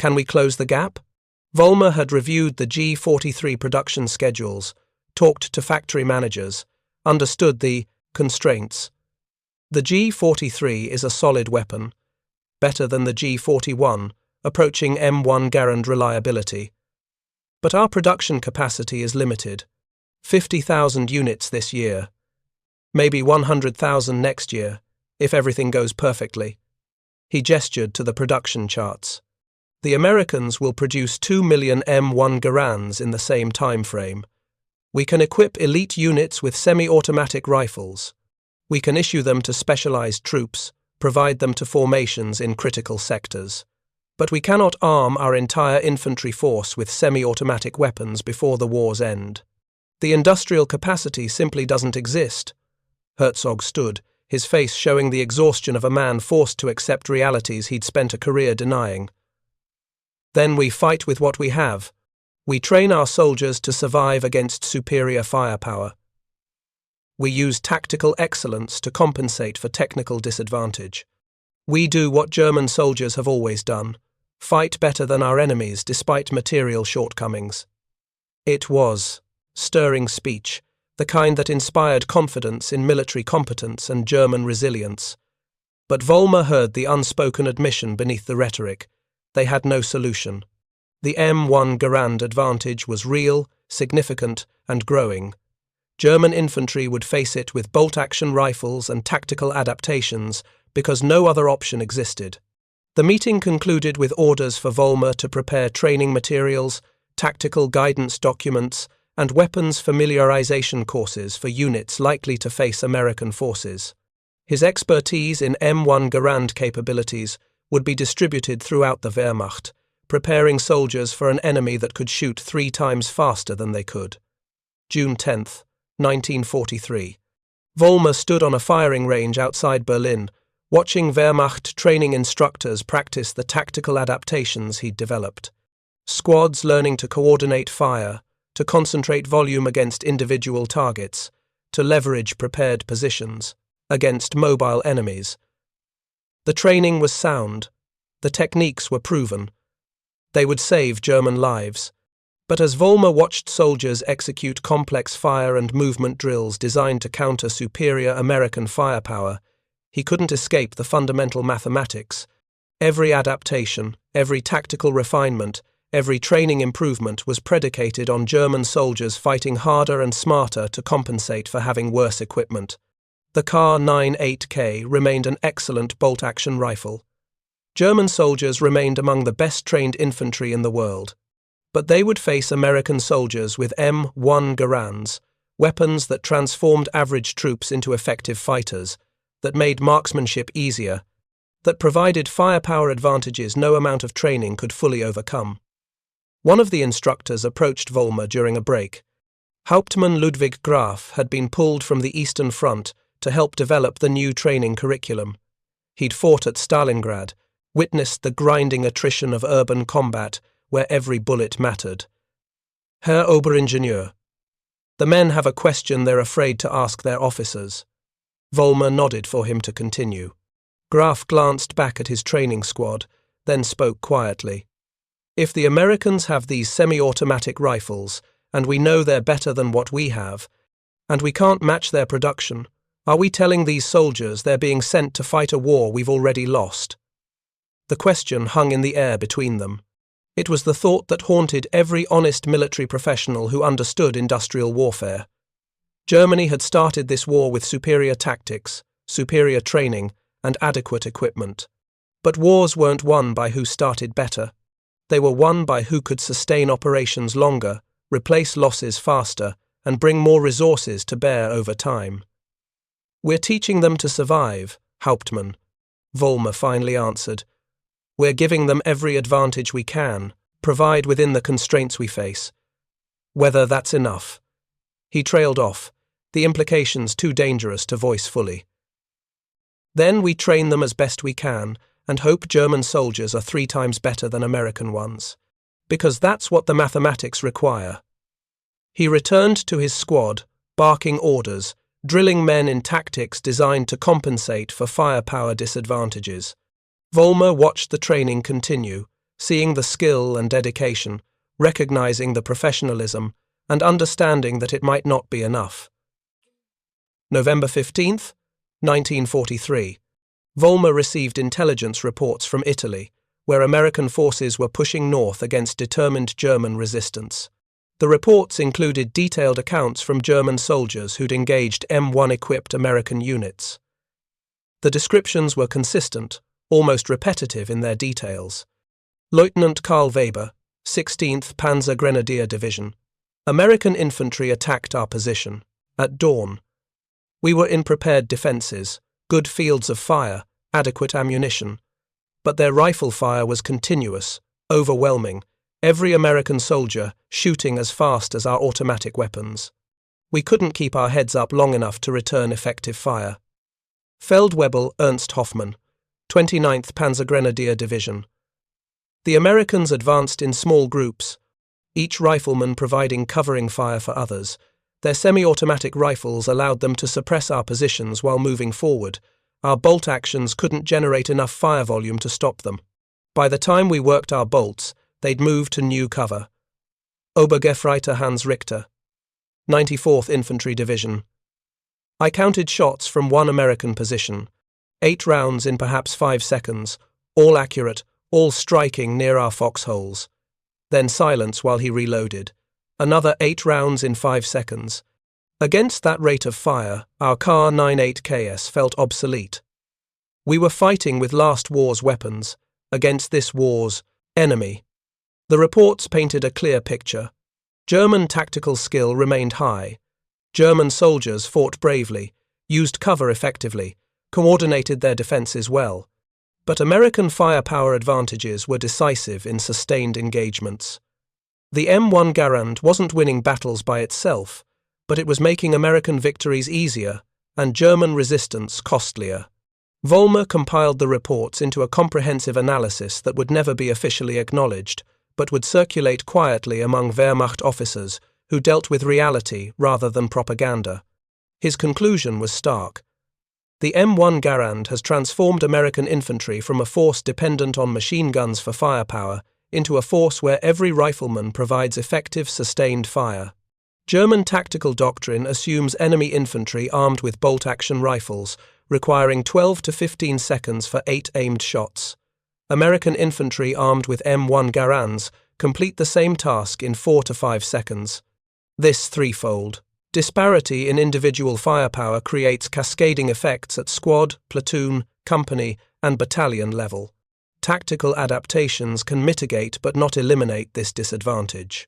can we close the gap? Vollmer had reviewed the G43 production schedules, talked to factory managers, understood the constraints. The G43 is a solid weapon, better than the G41, approaching M1 Garand reliability. But our production capacity is limited. 50,000 units this year. Maybe 100,000 next year, if everything goes perfectly. He gestured to the production charts. The Americans will produce 2 million M1 Garands in the same time frame. We can equip elite units with semi-automatic rifles. We can issue them to specialized troops, provide them to formations in critical sectors. But we cannot arm our entire infantry force with semi-automatic weapons before the war's end. The industrial capacity simply doesn't exist. Herzog stood, his face showing the exhaustion of a man forced to accept realities he'd spent a career denying. Then we fight with what we have. We train our soldiers to survive against superior firepower. We use tactical excellence to compensate for technical disadvantage. We do what German soldiers have always done, fight better than our enemies despite material shortcomings. It was stirring speech, the kind that inspired confidence in military competence and German resilience. But Vollmer heard the unspoken admission beneath the rhetoric. They had no solution. The M1 Garand advantage was real, significant, and growing. German infantry would face it with bolt-action rifles and tactical adaptations because no other option existed. The meeting concluded with orders for Vollmer to prepare training materials, tactical guidance documents, and weapons familiarization courses for units likely to face American forces. His expertise in M1 Garand capabilities would be distributed throughout the Wehrmacht, preparing soldiers for an enemy that could shoot 3 times faster than they could. June 10, 1943. Vollmer stood on a firing range outside Berlin, watching Wehrmacht training instructors practice the tactical adaptations he'd developed. Squads learning to coordinate fire, to concentrate volume against individual targets, to leverage prepared positions against mobile enemies. The training was sound. The techniques were proven. They would save German lives. But as Vollmer watched soldiers execute complex fire and movement drills designed to counter superior American firepower, he couldn't escape the fundamental mathematics. Every adaptation, every tactical refinement, every training improvement was predicated on German soldiers fighting harder and smarter to compensate for having worse equipment. The Kar98k remained an excellent bolt-action rifle. German soldiers remained among the best-trained infantry in the world. But they would face American soldiers with M1 Garands, weapons that transformed average troops into effective fighters, that made marksmanship easier, that provided firepower advantages no amount of training could fully overcome. One of the instructors approached Vollmer during a break. Hauptmann Ludwig Graf had been pulled from the Eastern Front to help develop the new training curriculum. He'd fought at Stalingrad, witnessed the grinding attrition of urban combat where every bullet mattered. Herr Oberingenieur, the men have a question they're afraid to ask their officers. Vollmer nodded for him to continue. Graf glanced back at his training squad, then spoke quietly. If the Americans have these semi-automatic rifles, and we know they're better than what we have, and we can't match their production, are we telling these soldiers they're being sent to fight a war we've already lost? The question hung in the air between them. It was the thought that haunted every honest military professional who understood industrial warfare. Germany had started this war with superior tactics, superior training, and adequate equipment. But wars weren't won by who started better. They were won by who could sustain operations longer, replace losses faster, and bring more resources to bear over time. We're teaching them to survive, Hauptmann, Vollmer finally answered. We're giving them every advantage we can, provide within the constraints we face. Whether that's enough. He trailed off, the implications too dangerous to voice fully. Then we train them as best we can, and hope German soldiers are 3 times better than American ones. Because that's what the mathematics require. He returned to his squad, barking orders, drilling men in tactics designed to compensate for firepower disadvantages. Vollmer watched the training continue, seeing the skill and dedication, recognizing the professionalism, and understanding that it might not be enough. November 15th, 1943. Vollmer received intelligence reports from Italy, where American forces were pushing north against determined German resistance. The reports included detailed accounts from German soldiers who'd engaged M1-equipped American units. The descriptions were consistent, almost repetitive in their details. Lieutenant Karl Weber, 16th Panzer Grenadier Division. American infantry attacked our position. At dawn. We were in prepared defences, good fields of fire, adequate ammunition. But their rifle fire was continuous, overwhelming, every American soldier shooting as fast as our automatic weapons. We couldn't keep our heads up long enough to return effective fire. Feldwebel Ernst Hoffmann, 29th Panzer Grenadier Division. The Americans advanced in small groups, each rifleman providing covering fire for others. Their semi-automatic rifles allowed them to suppress our positions while moving forward. Our bolt actions couldn't generate enough fire volume to stop them. By the time we worked our bolts, they'd moved to new cover. Obergefreiter Hans Richter, 94th Infantry Division. I counted shots from one American position. 8 rounds in perhaps 5 seconds, all accurate, all striking near our foxholes. Then silence while he reloaded. Another 8 rounds in 5 seconds. Against that rate of fire, our Kar98ks felt obsolete. We were fighting with last war's weapons, against this war's enemy. The reports painted a clear picture. German tactical skill remained high. German soldiers fought bravely, used cover effectively, coordinated their defences well. But American firepower advantages were decisive in sustained engagements. The M1 Garand wasn't winning battles by itself, but it was making American victories easier and German resistance costlier. Vollmer compiled the reports into a comprehensive analysis that would never be officially acknowledged, but would circulate quietly among Wehrmacht officers who dealt with reality rather than propaganda. His conclusion was stark. The M1 Garand has transformed American infantry from a force dependent on machine guns for firepower into a force where every rifleman provides effective, sustained fire. German tactical doctrine assumes enemy infantry armed with bolt-action rifles, requiring 12 to 15 seconds for 8 aimed shots. American infantry armed with M1 Garands complete the same task in 4 to 5 seconds. This threefold disparity in individual firepower creates cascading effects at squad, platoon, company, and battalion level. Tactical adaptations can mitigate but not eliminate this disadvantage.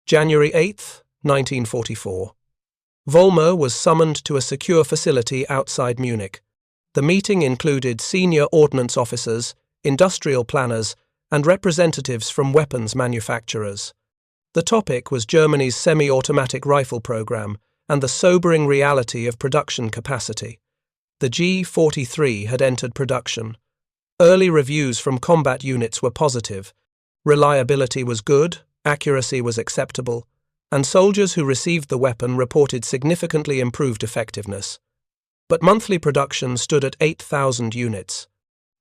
January 8, 1944. Vollmer was summoned to a secure facility outside Munich. The meeting included senior ordnance officers, industrial planners, and representatives from weapons manufacturers. The topic was Germany's semi-automatic rifle program and the sobering reality of production capacity. The G43 had entered production. Early reviews from combat units were positive. Reliability was good, accuracy was acceptable, and soldiers who received the weapon reported significantly improved effectiveness. But monthly production stood at 8,000 units.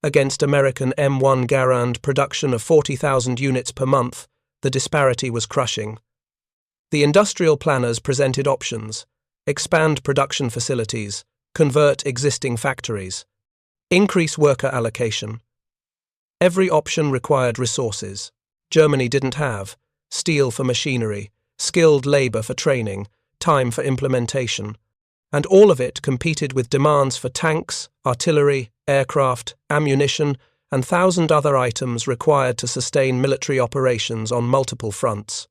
Against American M1 Garand production of 40,000 units per month, the disparity was crushing. The industrial planners presented options: expand production facilities, convert existing factories, increase worker allocation. Every option required resources. Germany didn't have steel for machinery, skilled labor for training, time for implementation, and all of it competed with demands for tanks, artillery, aircraft, ammunition, and 1,000 other items required to sustain military operations on multiple fronts.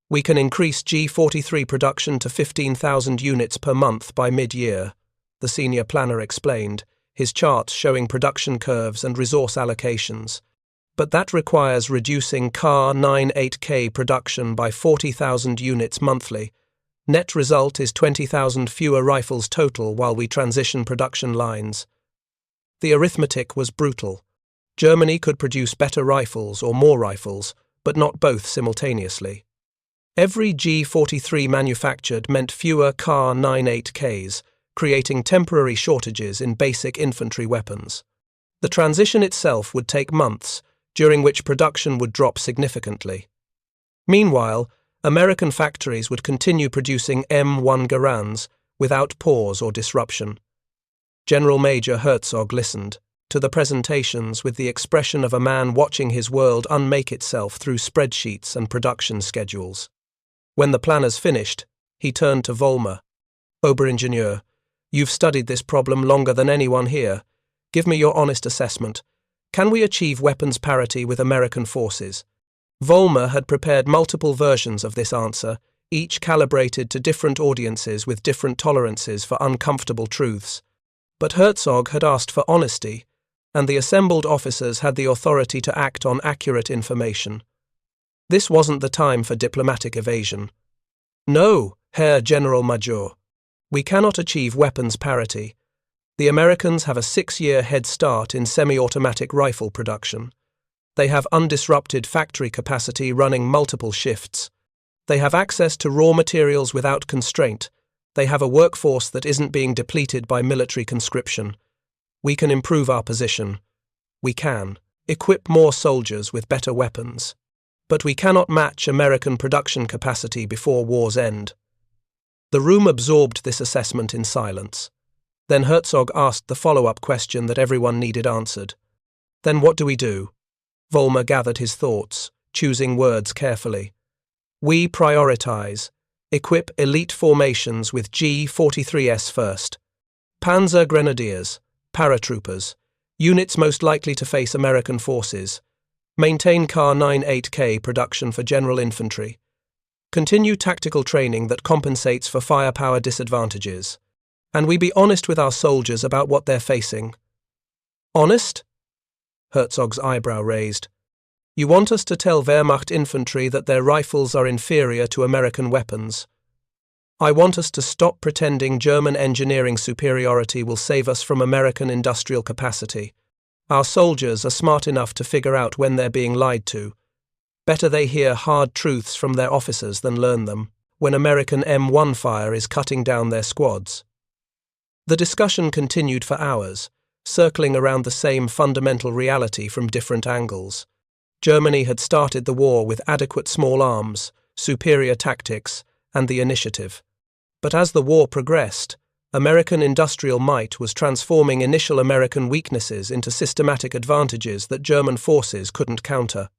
We can increase G43 production to 15,000 units per month by mid-year, the senior planner explained, his charts showing production curves and resource allocations. But that requires reducing Kar98k production by 40,000 units monthly. Net result is 20,000 fewer rifles total while we transition production lines. The arithmetic was brutal. Germany could produce better rifles or more rifles, but not both simultaneously. Every G43 manufactured meant fewer Kar98ks, creating temporary shortages in basic infantry weapons. The transition itself would take months, during which production would drop significantly. Meanwhile, American factories would continue producing M1 Garands without pause or disruption. General Major Herzog listened to the presentations with the expression of a man watching his world unmake itself through spreadsheets and production schedules. When the planners finished, he turned to Vollmer. "Oberingenieur, you've studied this problem longer than anyone here. Give me your honest assessment. Can we achieve weapons parity with American forces?" Vollmer had prepared multiple versions of this answer, each calibrated to different audiences with different tolerances for uncomfortable truths. But Herzog had asked for honesty, and the assembled officers had the authority to act on accurate information. This wasn't the time for diplomatic evasion. "No, Herr General Major, we cannot achieve weapons parity. The Americans have a 6-year head start in semi-automatic rifle production. They have undisrupted factory capacity running multiple shifts. They have access to raw materials without constraint. They have a workforce that isn't being depleted by military conscription. We can improve our position. We can equip more soldiers with better weapons. But we cannot match American production capacity before war's end." The room absorbed this assessment in silence. Then Herzog asked the follow-up question that everyone needed answered. "Then what do we do?" Vollmer gathered his thoughts, choosing words carefully. "We prioritize. Equip elite formations with G43s first. Panzer Grenadiers, paratroopers, units most likely to face American forces. Maintain Kar98k production for general infantry. Continue tactical training that compensates for firepower disadvantages. And we be honest with our soldiers about what they're facing." "Honest?" Herzog's eyebrow raised. "You want us to tell Wehrmacht infantry that their rifles are inferior to American weapons? I want us to stop pretending German engineering superiority will save us from American industrial capacity. Our soldiers are smart enough to figure out when they're being lied to. Better they hear hard truths from their officers than learn them when American M1 fire is cutting down their squads." The discussion continued for hours, circling around the same fundamental reality from different angles. Germany had started the war with adequate small arms, superior tactics, and the initiative. But as the war progressed, American industrial might was transforming initial American weaknesses into systematic advantages that German forces couldn't counter.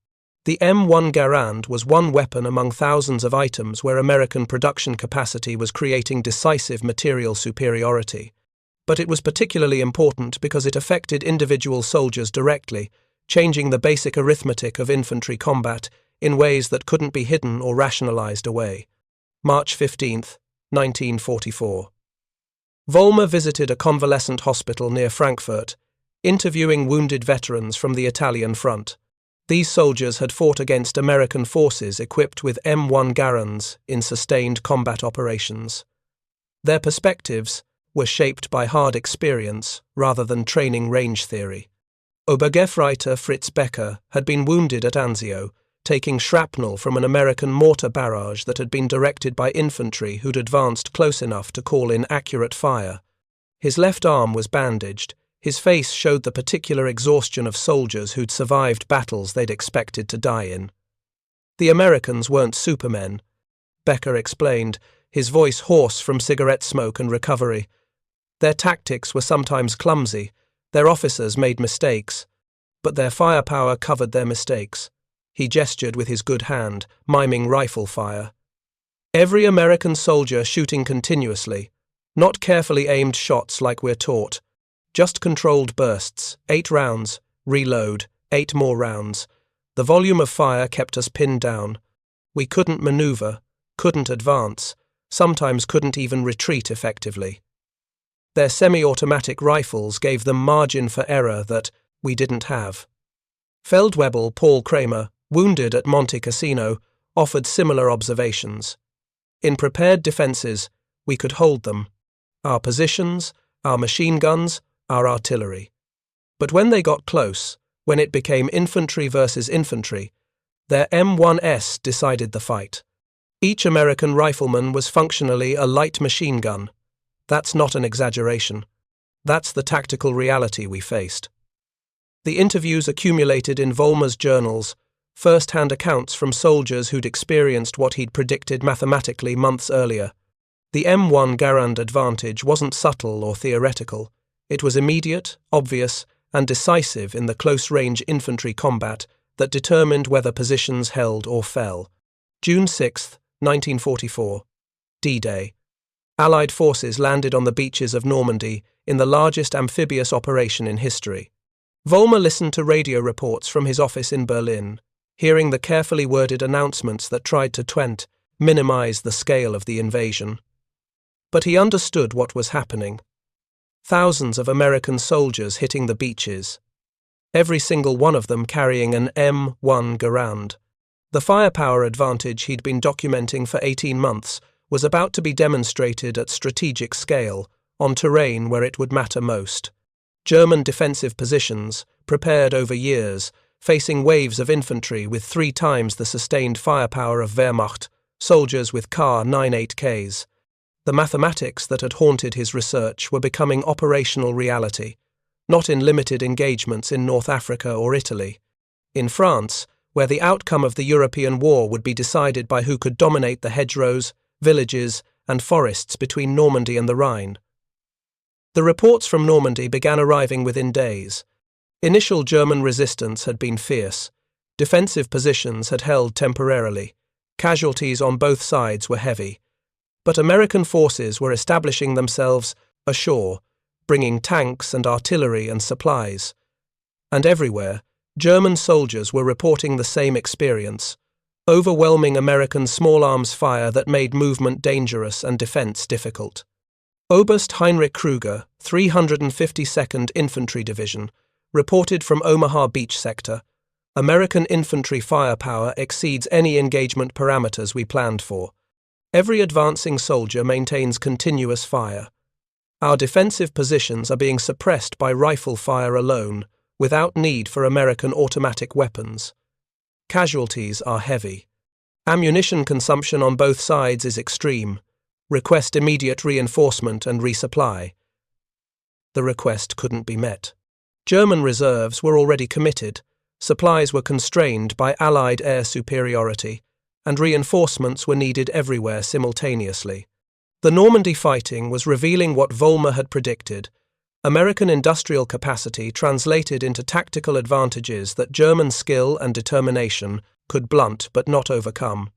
The M1 Garand was one weapon among thousands of items where American production capacity was creating decisive material superiority. But it was particularly important because it affected individual soldiers directly, changing the basic arithmetic of infantry combat in ways that couldn't be hidden or rationalized away. March 15, 1944. Vollmer visited a convalescent hospital near Frankfurt, interviewing wounded veterans from the Italian front. These soldiers had fought against American forces equipped with M1 Garands in sustained combat operations. Their perspectives were shaped by hard experience rather than training range theory. Obergefreiter Fritz Becker had been wounded at Anzio, taking shrapnel from an American mortar barrage that had been directed by infantry who'd advanced close enough to call in accurate fire. His left arm was bandaged. His face showed the particular exhaustion of soldiers who'd survived battles they'd expected to die in. The Americans weren't supermen, Becker explained, his voice hoarse from cigarette smoke and recovery. Their tactics were sometimes clumsy, their officers made mistakes, but their firepower covered their mistakes. He gestured with his good hand, miming rifle fire. Every American soldier shooting continuously, not carefully aimed shots like we're taught. Just controlled bursts, 8 rounds, reload, 8 more rounds. The volume of fire kept us pinned down. We couldn't maneuver, couldn't advance, sometimes couldn't even retreat effectively. Their semi-automatic rifles gave them margin for error that we didn't have. Feldwebel Paul Kramer, wounded at Monte Cassino, offered similar observations. In prepared defences, we could hold them. Our positions, our machine guns, our artillery. But when they got close, when it became infantry versus infantry, their M1s decided the fight. Each American rifleman was functionally a light machine gun. That's not an exaggeration. That's the tactical reality we faced. The interviews accumulated in Vollmer's journals, first-hand accounts from soldiers who'd experienced what he'd predicted mathematically months earlier. The M1 Garand advantage wasn't subtle or theoretical. It was immediate, obvious, and decisive in the close-range infantry combat that determined whether positions held or fell. June 6, 1944. D-Day. Allied forces landed on the beaches of Normandy in the largest amphibious operation in history. Vollmer listened to radio reports from his office in Berlin, hearing the carefully worded announcements that tried to minimize the scale of the invasion. But he understood what was happening. Thousands of American soldiers hitting the beaches, every single one of them carrying an M1 Garand. The firepower advantage he'd been documenting for 18 months was about to be demonstrated at strategic scale, on terrain where it would matter most. German defensive positions, prepared over years, facing waves of infantry with 3 times the sustained firepower of Wehrmacht, soldiers with Kar98ks. The mathematics that had haunted his research were becoming operational reality, not in limited engagements in North Africa or Italy. In France, where the outcome of the European war would be decided by who could dominate the hedgerows, villages, and forests between Normandy and the Rhine. The reports from Normandy began arriving within days. Initial German resistance had been fierce. Defensive positions had held temporarily. Casualties on both sides were heavy. But American forces were establishing themselves ashore, bringing tanks and artillery and supplies. And everywhere, German soldiers were reporting the same experience: overwhelming American small arms fire that made movement dangerous and defense difficult. Oberst Heinrich Kruger, 352nd Infantry Division, reported from Omaha Beach sector, "American infantry firepower exceeds any engagement parameters we planned for. Every advancing soldier maintains continuous fire. Our defensive positions are being suppressed by rifle fire alone, without need for American automatic weapons. Casualties are heavy. Ammunition consumption on both sides is extreme. Request immediate reinforcement and resupply." The request couldn't be met. German reserves were already committed, supplies were constrained by Allied air superiority, and reinforcements were needed everywhere simultaneously. The Normandy fighting was revealing what Vollmer had predicted: American industrial capacity translated into tactical advantages that German skill and determination could blunt but not overcome.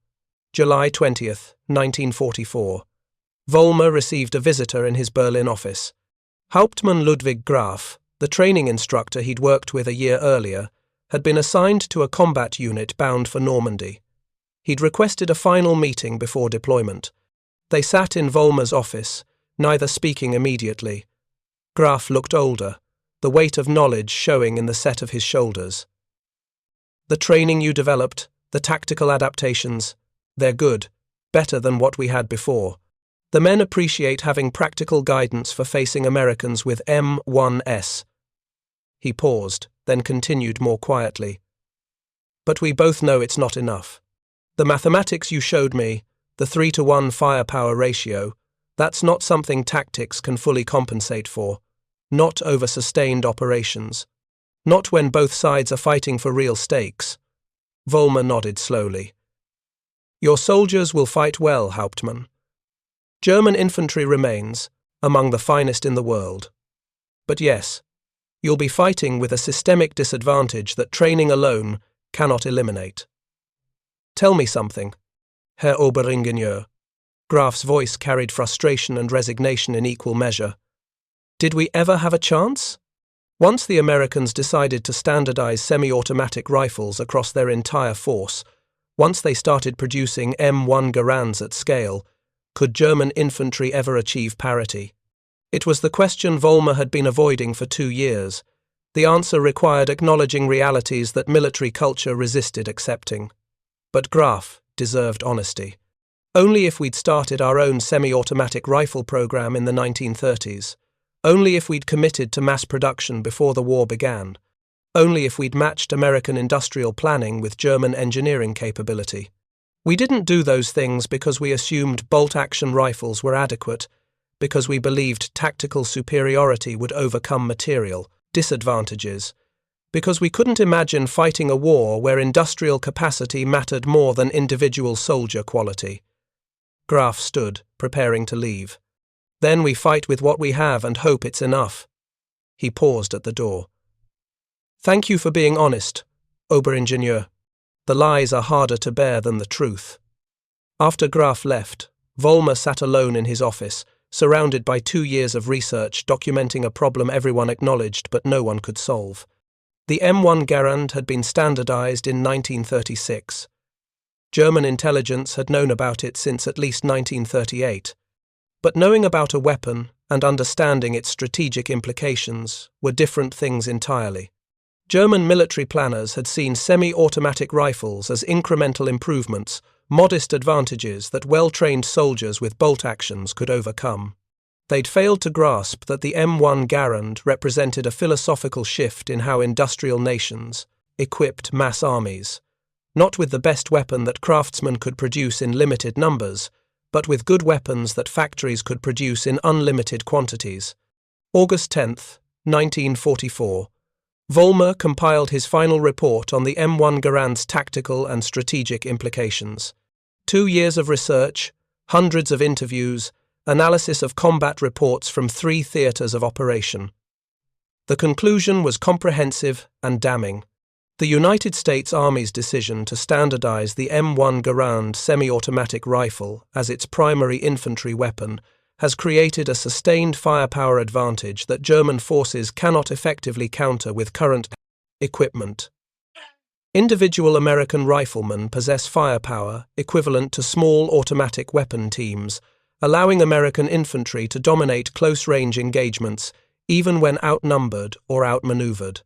July 20th, 1944. Vollmer received a visitor in his Berlin office. Hauptmann Ludwig Graf, the training instructor he'd worked with a year earlier, had been assigned to a combat unit bound for Normandy. He'd requested a final meeting before deployment. They sat in Vollmer's office, neither speaking immediately. Graf looked older, the weight of knowledge showing in the set of his shoulders. The training you developed, the tactical adaptations, they're good, better than what we had before. The men appreciate having practical guidance for facing Americans with M1s. He paused, then continued more quietly. But we both know it's not enough. The mathematics you showed me, the 3-to-1 firepower ratio, that's not something tactics can fully compensate for. Not over sustained operations. Not when both sides are fighting for real stakes. Vollmer nodded slowly. Your soldiers will fight well, Hauptmann. German infantry remains among the finest in the world. But yes, you'll be fighting with a systemic disadvantage that training alone cannot eliminate. Tell me something, Herr Oberingenieur. Graf's voice carried frustration and resignation in equal measure. Did we ever have a chance? Once the Americans decided to standardize semi-automatic rifles across their entire force, once they started producing M1 Garands at scale, could German infantry ever achieve parity? It was the question Vollmer had been avoiding for 2 years. The answer required acknowledging realities that military culture resisted accepting. But Graf deserved honesty. Only if we'd started our own semi-automatic rifle program in the 1930s. Only if we'd committed to mass production before the war began. Only if we'd matched American industrial planning with German engineering capability. We didn't do those things because we assumed bolt-action rifles were adequate, because we believed tactical superiority would overcome material disadvantages, because we couldn't imagine fighting a war where industrial capacity mattered more than individual soldier quality. Graf stood, preparing to leave. Then we fight with what we have and hope it's enough. He paused at the door. Thank you for being honest, Oberingenieur. The lies are harder to bear than the truth. After Graf left, Vollmer sat alone in his office, surrounded by 2 years of research documenting a problem everyone acknowledged but no one could solve. The M1 Garand had been standardized in 1936. German intelligence had known about it since at least 1938. But knowing about a weapon and understanding its strategic implications were different things entirely. German military planners had seen semi-automatic rifles as incremental improvements, modest advantages that well-trained soldiers with bolt actions could overcome. They'd failed to grasp that the M1 Garand represented a philosophical shift in how industrial nations equipped mass armies, not with the best weapon that craftsmen could produce in limited numbers, but with good weapons that factories could produce in unlimited quantities. August 10, 1944. Vollmer compiled his final report on the M1 Garand's tactical and strategic implications. 2 years of research, hundreds of interviews, analysis of combat reports from 3 theatres of operation. The conclusion was comprehensive and damning. The United States Army's decision to standardize the M1 Garand semi-automatic rifle as its primary infantry weapon has created a sustained firepower advantage that German forces cannot effectively counter with current equipment. Individual American riflemen possess firepower equivalent to small automatic weapon teams, allowing American infantry to dominate close-range engagements even when outnumbered or outmaneuvered.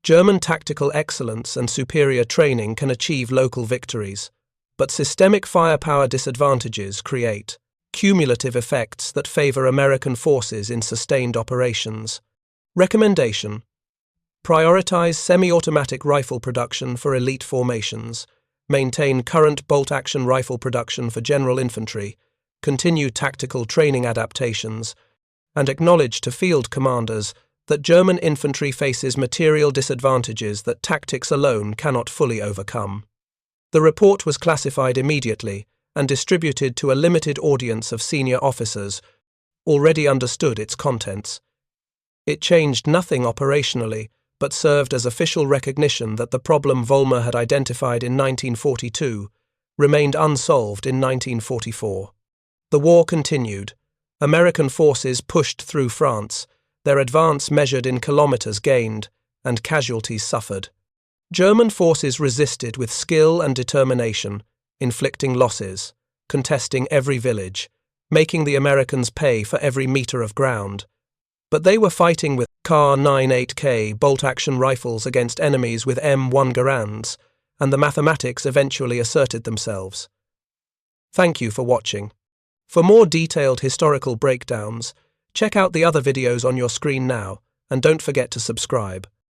German tactical excellence and superior training can achieve local victories, but systemic firepower disadvantages create cumulative effects that favor American forces in sustained operations. Recommendation: prioritize semi-automatic rifle production for elite formations, maintain current bolt-action rifle production for general infantry, continue tactical training adaptations, and acknowledge to field commanders that German infantry faces material disadvantages that tactics alone cannot fully overcome. The report was classified immediately and distributed to a limited audience of senior officers already understood its contents. It changed nothing operationally, but served as official recognition that the problem Vollmer had identified in 1942 remained unsolved in 1944. The war continued. American forces pushed through France, their advance measured in kilometers gained, and casualties suffered. German forces resisted with skill and determination, inflicting losses, contesting every village, making the Americans pay for every meter of ground. But they were fighting with Kar98k bolt-action rifles against enemies with M1 Garands, and the mathematics eventually asserted themselves. Thank you for watching. For more detailed historical breakdowns, check out the other videos on your screen now, and don't forget to subscribe.